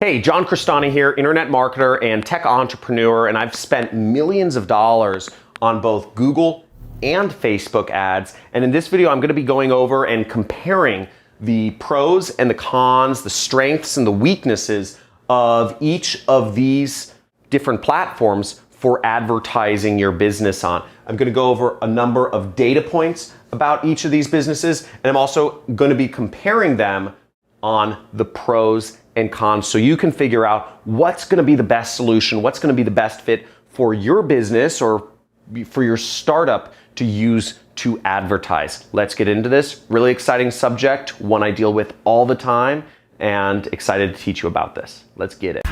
Hey, John Crestani here, internet marketer and tech entrepreneur, and I've spent millions of dollars on both Google and Facebook ads. And in this video, I'm gonna be going over and comparing the pros and the cons, the strengths and the weaknesses of each of these different platforms for advertising your business on. I'm gonna go over a number of data points about each of these businesses, and I'm also gonna be comparing them on the pros and cons so you can figure out what's gonna be the best solution, what's gonna be the best fit for your business or for your startup to use to advertise. Let's get into this. Really exciting subject, one I deal with all the time, and excited to teach you about this. Let's get it.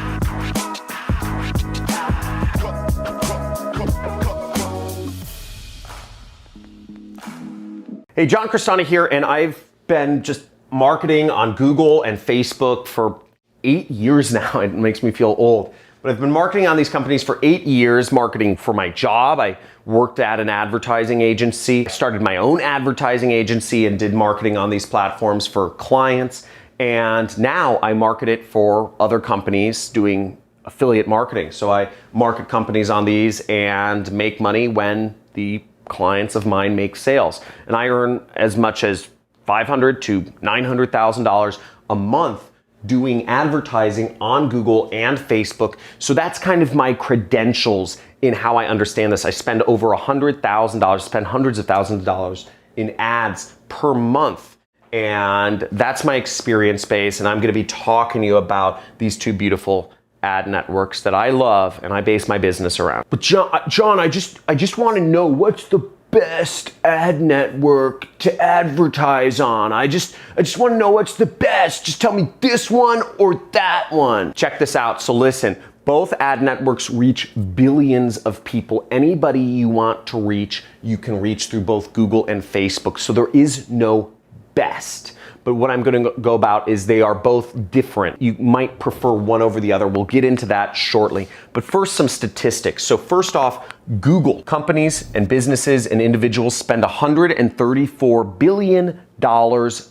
Hey, John Crestani here, and I've been just marketing on Google and Facebook for 8 years now. It makes me feel old. But I've been marketing on these companies for 8 years, marketing for my job. I worked at an advertising agency. I started my own advertising agency and did marketing on these platforms for clients. And now I market it for other companies doing affiliate marketing. So I market companies on these and make money when the clients of mine make sales. And I earn as much as $500,000 to $900,000 a month doing advertising on Google and Facebook. So that's kind of my credentials in how I understand this. I spend over $100,000, spend hundreds of thousands of dollars in ads per month. And that's my experience base. And I'm gonna be talking to you about these two beautiful ad networks that I love and I base my business around. But John, I just wanna know what's the best ad network to advertise on. I just want to know what's the best. Just tell me this one or that one. Check this out. So listen, both ad networks reach billions of people. Anybody you want to reach, you can reach through both Google and Facebook. So there is no best. But what I'm going to go about is they are both different. You might prefer one over the other. We'll get into that shortly. But first, some statistics. So first off, Google. Companies and businesses and individuals spend $134 billion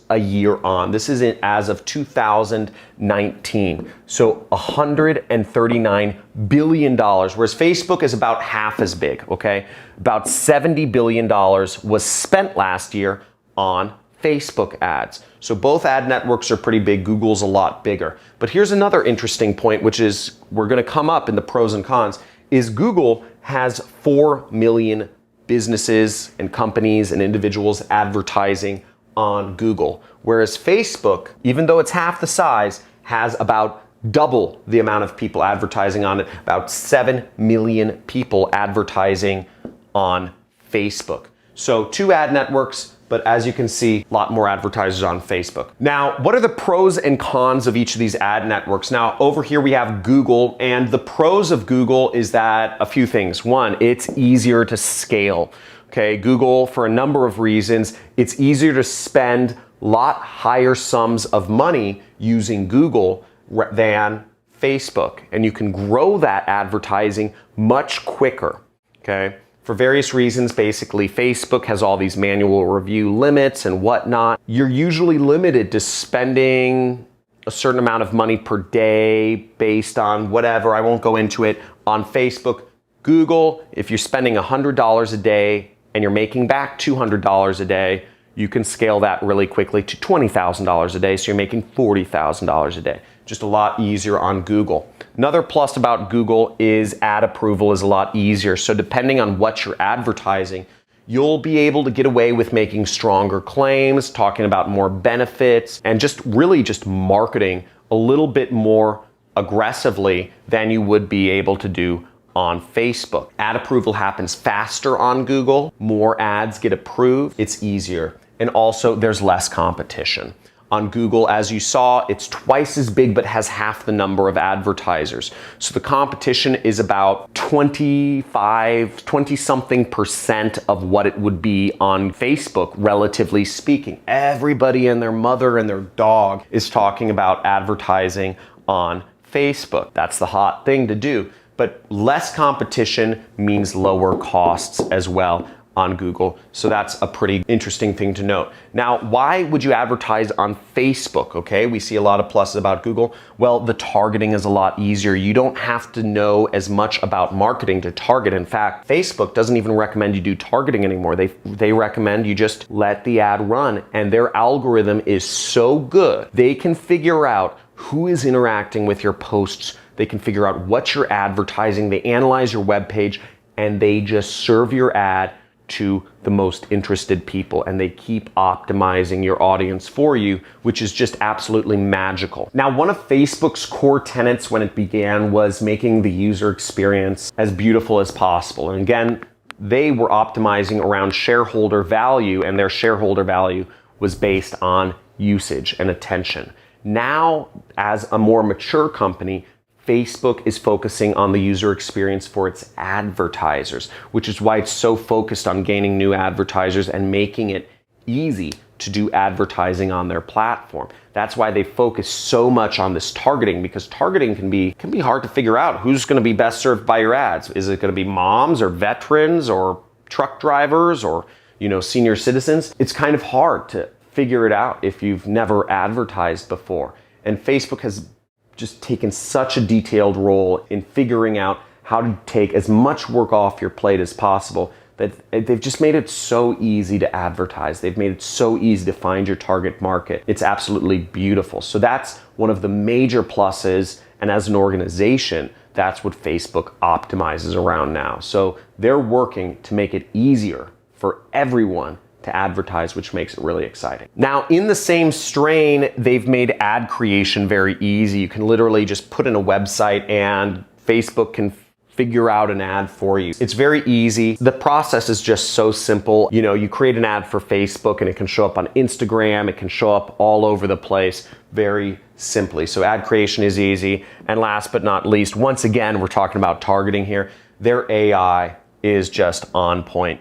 a year on. This is as of 2019. So $139 billion, whereas Facebook is about half as big, okay? About $70 billion was spent last year on Facebook ads. So both ad networks are pretty big. Google's a lot bigger. But here's another interesting point, which is we're going to come up in the pros and cons, is Google has 4 million businesses and companies and individuals advertising on Google. Whereas Facebook, even though it's half the size, has about double the amount of people advertising on it, about 7 million people advertising on Facebook. So two ad networks, but as you can see, a lot more advertisers on Facebook. Now, what are the pros and cons of each of these ad networks? Now, over here we have Google, and the pros of Google is that a few things. One, it's easier to scale. Okay, Google, for a number of reasons, it's easier to spend a lot higher sums of money using Google than Facebook, and you can grow that advertising much quicker, okay? For various reasons, basically, Facebook has all these manual review limits and whatnot. You're usually limited to spending a certain amount of money per day based on whatever. I won't go into it. On Facebook, Google, if you're spending $100 a day and you're making back $200 a day, you can scale that really quickly to $20,000 a day, so you're making $40,000 a day. Just a lot easier on Google. Another plus about Google is ad approval is a lot easier. So depending on what you're advertising, you'll be able to get away with making stronger claims, talking about more benefits, and just really just marketing a little bit more aggressively than you would be able to do on Facebook. Ad approval happens faster on Google. More ads get approved. It's easier. And also there's less competition. On Google, as you saw, it's twice as big but has half the number of advertisers. So the competition is about 20-something% of what it would be on Facebook, relatively speaking. Everybody and their mother and their dog is talking about advertising on Facebook. That's the hot thing to do. But less competition means lower costs as well on Google. So that's a pretty interesting thing to note. Now, why would you advertise on Facebook? Okay, we see a lot of pluses about Google. Well, the targeting is a lot easier. You don't have to know as much about marketing to target. In fact, Facebook doesn't even recommend you do targeting anymore. They recommend you just let the ad run, and their algorithm is so good. They can figure out who is interacting with your posts. They can figure out what you're advertising. They analyze your web page, and they just serve your ad to the most interested people, and they keep optimizing your audience for you, which is just absolutely magical. Now, one of Facebook's core tenets when it began was making the user experience as beautiful as possible. And again, they were optimizing around shareholder value, and their shareholder value was based on usage and attention. Now, as a more mature company, Facebook is focusing on the user experience for its advertisers, which is why it's so focused on gaining new advertisers and making it easy to do advertising on their platform. That's why they focus so much on this targeting, because targeting can be hard to figure out who's going to be best served by your ads. Is it going to be moms or veterans or truck drivers or, senior citizens? It's kind of hard to figure it out if you've never advertised before. And Facebook has just taken such a detailed role in figuring out how to take as much work off your plate as possible that they've just made it so easy to advertise. They've made it so easy to find your target market. It's absolutely beautiful. So that's one of the major pluses. And as an organization, that's what Facebook optimizes around now. So they're working to make it easier for everyone to advertise, which makes it really exciting. Now, in the same strain, they've made ad creation very easy. You can literally just put in a website and Facebook can figure out an ad for you. It's very easy. The process is just so simple. You create an ad for Facebook and it can show up on Instagram. It can show up all over the place very simply. So ad creation is easy. And last but not least, once again, we're talking about targeting here. Their AI is just on point.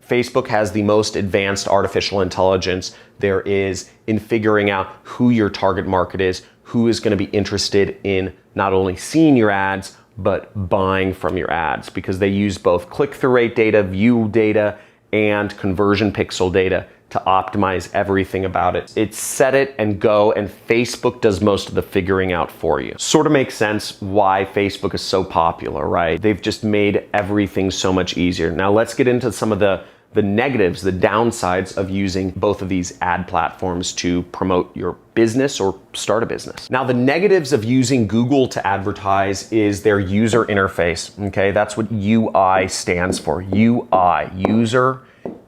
Facebook has the most advanced artificial intelligence there is in figuring out who your target market is, who is going to be interested in not only seeing your ads, but buying from your ads, because they use both click-through rate data, view data, and conversion pixel data to optimize everything about it. It's set it and go, and Facebook does most of the figuring out for you. Sort of makes sense why Facebook is so popular, right? They've just made everything so much easier. Now let's get into some of the negatives, the downsides of using both of these ad platforms to promote your business or start a business. Now, the negatives of using Google to advertise is their user interface, okay? That's what UI stands for, UI, user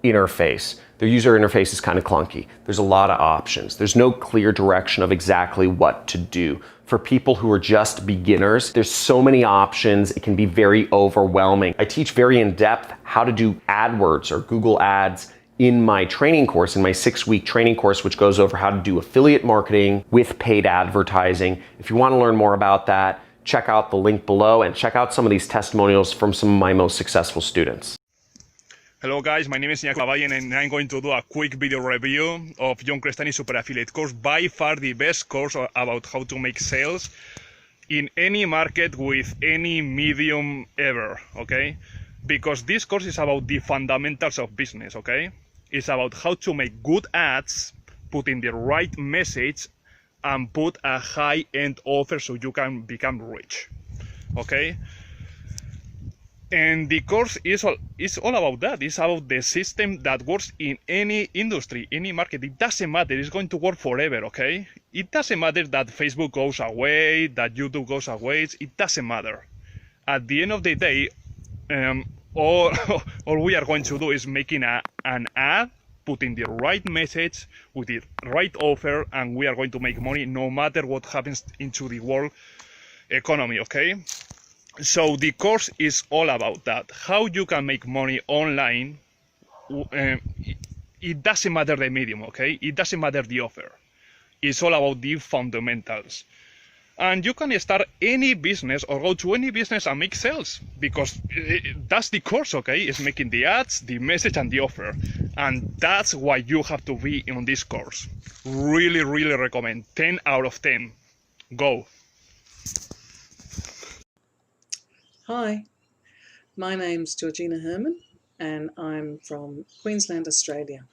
interface. Their user interface is kind of clunky. There's a lot of options. There's no clear direction of exactly what to do. For people who are just beginners, there's so many options, it can be very overwhelming. I teach very in-depth how to do AdWords or Google Ads in my training course, in my 6-week training course, which goes over how to do affiliate marketing with paid advertising. If you want to learn more about that, check out the link below and check out some of these testimonials from some of my most successful students. Hello guys, my name is Iñaki Lavallen and I'm going to do a quick video review of John Crestani's Super Affiliate course, by far the best course about how to make sales in any market with any medium ever, okay? Because this course is about the fundamentals of business, okay? It's about how to make good ads, put in the right message, and put a high-end offer so you can become rich, okay? And the course is all about that. It's about the system that works in any industry, any market. It doesn't matter. It's going to work forever, okay? It doesn't matter that Facebook goes away, that YouTube goes away. It doesn't matter. At the end of the day, all we are going to do is making an ad, putting the right message with the right offer, and we are going to make money no matter what happens into the world economy, okay? So the course is all about that, how you can make money online. It doesn't matter the medium, okay? It doesn't matter the offer. It's all about the fundamentals. And you can start any business or go to any business and make sales, because that's the course, okay? It's making the ads, the message, and the offer. And that's why you have to be in this course. Really, really recommend. 10 out of 10. Go. Hi, my name's Georgina Herman, and I'm from Queensland, Australia.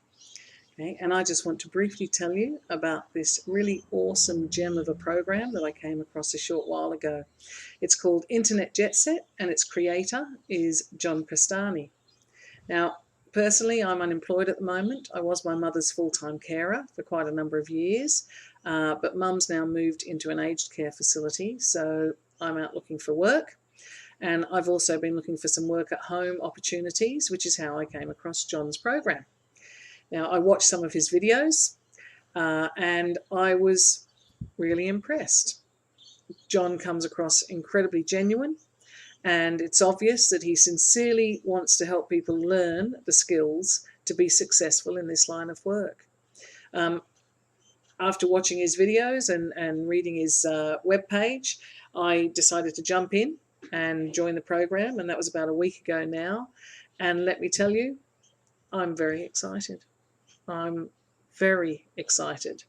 Okay, and I just want to briefly tell you about this really awesome gem of a program that I came across a short while ago. It's called Internet Jet Set, and its creator is John Crestani. Now, personally, I'm unemployed at the moment. I was my mother's full-time carer for quite a number of years, but mum's now moved into an aged care facility, so I'm out looking for work. And I've also been looking for some work at home opportunities, which is how I came across John's program. Now, I watched some of his videos and I was really impressed. John comes across incredibly genuine, and it's obvious that he sincerely wants to help people learn the skills to be successful in this line of work. After watching his videos and reading his webpage, I decided to jump in and join the program, and that was about a week ago now. And let me tell you, I'm very excited. I'm very excited.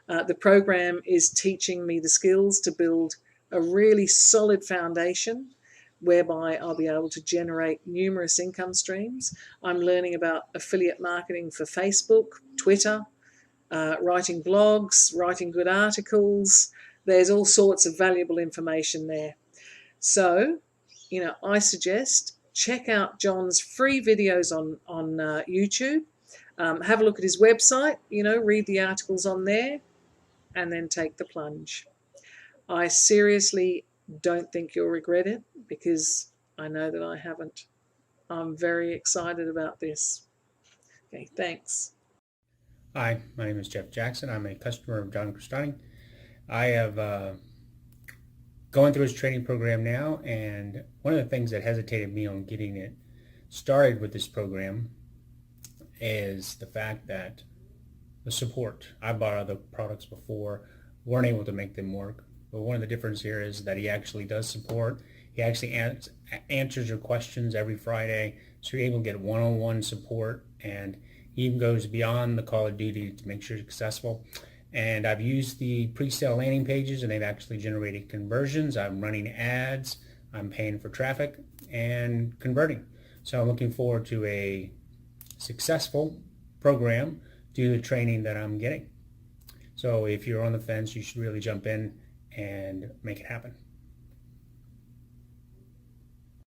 The program is teaching me the skills to build a really solid foundation whereby I'll be able to generate numerous income streams. I'm learning about affiliate marketing for Facebook, Twitter, writing blogs, writing good articles. There's all sorts of valuable information there. So, I suggest check out John's free videos on YouTube. Have a look at his website, read the articles on there, and then take the plunge. I seriously don't think you'll regret it, because I know that I haven't. I'm very excited about this. Okay, thanks. Hi, my name is Jeff Jackson. I'm a customer of John Crestani. I have going through his training program now, and one of the things that hesitated me on getting it started with this program is the fact that the support. I bought other products before, weren't able to make them work. But one of the differences here is that he actually does support. He actually answers your questions every Friday, so you're able to get one-on-one support, and he even goes beyond the call of duty to make sure you're successful. And I've used the pre-sale landing pages, and they've actually generated conversions. I'm running ads, I'm paying for traffic, and converting. So I'm looking forward to a successful program due to the training that I'm getting. So if you're on the fence, you should really jump in and make it happen.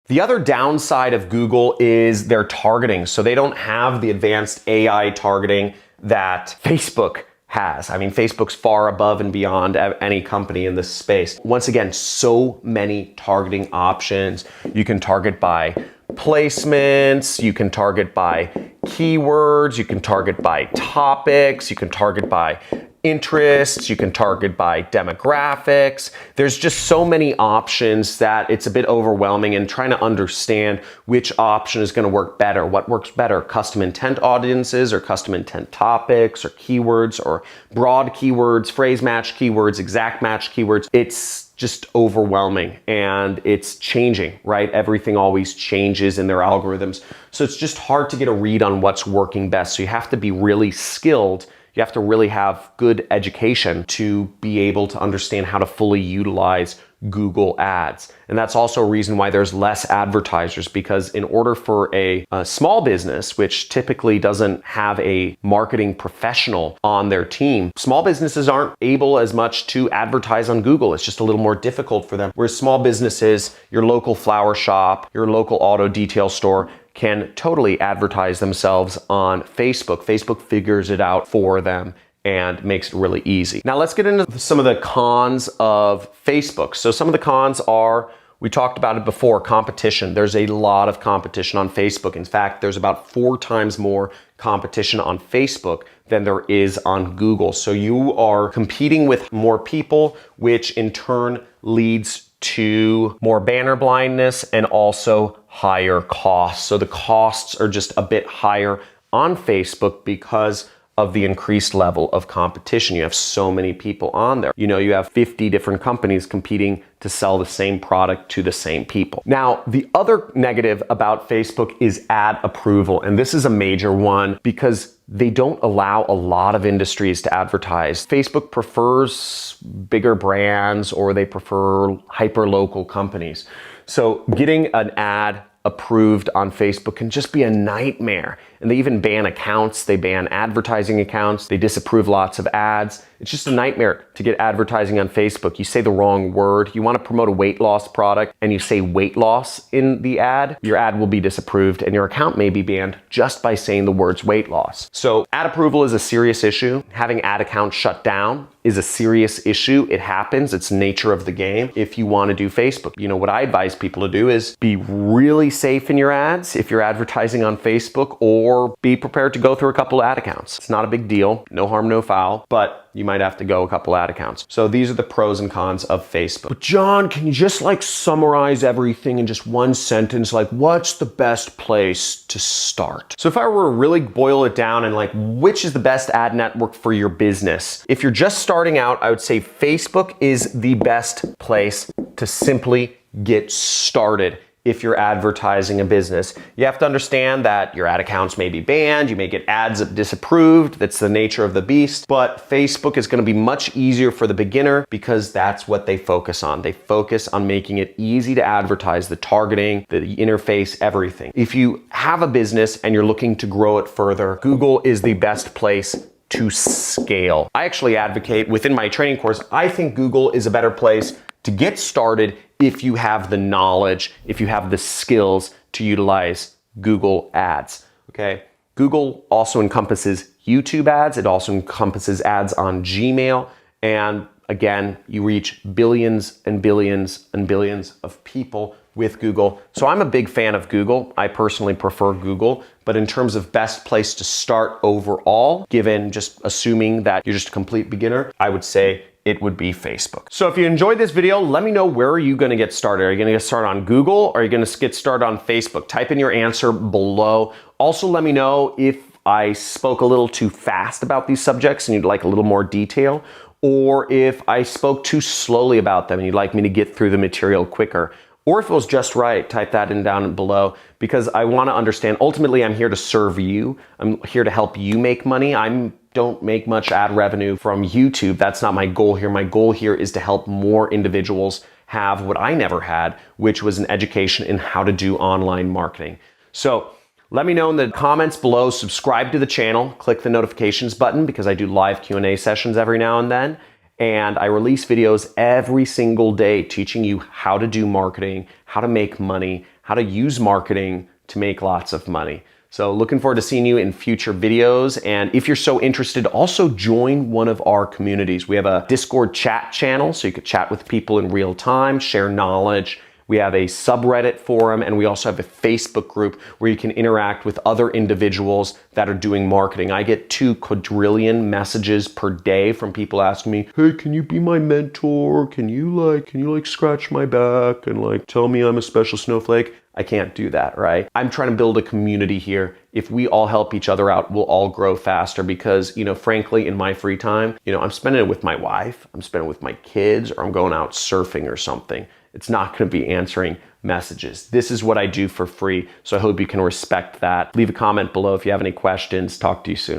The other downside of Google is their targeting. So they don't have the advanced AI targeting that Facebook has. I mean, Facebook's far above and beyond any company in this space. Once again, so many targeting options. You can target by placements, you can target by keywords, you can target by topics, you can target by interests, you can target by demographics. There's just so many options that it's a bit overwhelming, and trying to understand which option is going to work better. What works better, custom intent audiences or custom intent topics or keywords or broad keywords, phrase match keywords, exact match keywords. It's just overwhelming, and it's changing, right? Everything always changes in their algorithms. So it's just hard to get a read on what's working best. So you have to be really skilled. You have to really have good education to be able to understand how to fully utilize Google Ads. And that's also a reason why there's less advertisers, because in order for a small business, which typically doesn't have a marketing professional on their team, small businesses aren't able as much to advertise on Google. It's just a little more difficult for them. Whereas small businesses, your local flower shop, your local auto detail store, can totally advertise themselves on Facebook. Facebook figures it out for them and makes it really easy. Now let's get into some of the cons of Facebook. So some of the cons are, we talked about it before, competition. There's a lot of competition on Facebook. In fact, there's about 4 times more competition on Facebook than there is on Google. So you are competing with more people, which in turn leads to more banner blindness and also higher costs. So the costs are just a bit higher on Facebook because of the increased level of competition. You have so many people on there. You have 50 different companies competing to sell the same product to the same people. Now, the other negative about Facebook is ad approval. And this is a major one because they don't allow a lot of industries to advertise. Facebook prefers bigger brands, or they prefer hyper-local companies. So getting an ad approved on Facebook can just be a nightmare. And they even ban accounts, they ban advertising accounts, they disapprove lots of ads. It's just a nightmare to get advertising on Facebook. You say the wrong word, you want to promote a weight loss product and you say weight loss in the ad, your ad will be disapproved and your account may be banned just by saying the words weight loss. So ad approval is a serious issue. Having ad accounts shut down is a serious issue. It happens. It's the nature of the game. If you want to do Facebook, you know, what I advise people to do is be really safe in your ads if you're advertising on Facebook, or be prepared to go through a couple ad accounts. It's not a big deal. No harm, no foul, but you might have to go a couple ad accounts. So these are the pros and cons of Facebook. But John, can you just like summarize everything in just one sentence? Like, what's the best place to start? So if I were to really boil it down and like, which is the best ad network for your business? If you're just starting out, I would say Facebook is the best place to simply get started. If you're advertising a business, you have to understand that your ad accounts may be banned, you may get ads disapproved, that's the nature of the beast, but Facebook is going to be much easier for the beginner because that's what they focus on. They focus on making it easy to advertise, the targeting, the interface, everything. If you have a business and you're looking to grow it further, Google is the best place to scale. I actually advocate within my training course, I think Google is a better place to get started if you have the knowledge, if you have the skills to utilize Google ads, okay? Google also encompasses YouTube ads. It also encompasses ads on Gmail. And again, you reach billions and billions and billions of people with Google. So I'm a big fan of Google. I personally prefer Google, but in terms of best place to start overall, given just assuming that you're just a complete beginner, I would say it would be Facebook. So if you enjoyed this video, let me know, where are you gonna get started? Are you gonna get started on Google or are you gonna get started on Facebook? Type in your answer below. Also, let me know if I spoke a little too fast about these subjects and you'd like a little more detail, or if I spoke too slowly about them and you'd like me to get through the material quicker. Or if it was just right, type that in down below, because I want to understand, ultimately I'm here to serve you. I'm here to help you make money. I don't make much ad revenue from YouTube. That's not my goal here. My goal here is to help more individuals have what I never had, which was an education in how to do online marketing. So let me know in the comments below, subscribe to the channel, click the notifications button because I do live Q&A sessions every now and then. And I release videos every single day teaching you how to do marketing, how to make money, how to use marketing to make lots of money. So looking forward to seeing you in future videos. And if you're so interested, also join one of our communities. We have a Discord chat channel, so you could chat with people in real time, share knowledge. We have a subreddit forum, and we also have a Facebook group where you can interact with other individuals that are doing marketing. I get 2 quadrillion messages per day from people asking me, hey, can you be my mentor? Can you scratch my back and like tell me I'm a special snowflake? I can't do that, right? I'm trying to build a community here. If we all help each other out, we'll all grow faster because, you know, frankly, in my free time, you know, I'm spending it with my wife, I'm spending it with my kids, or I'm going out surfing or something. It's not going to be answering messages. This is what I do for free, so I hope you can respect that. Leave a comment below if you have any questions. Talk to you soon.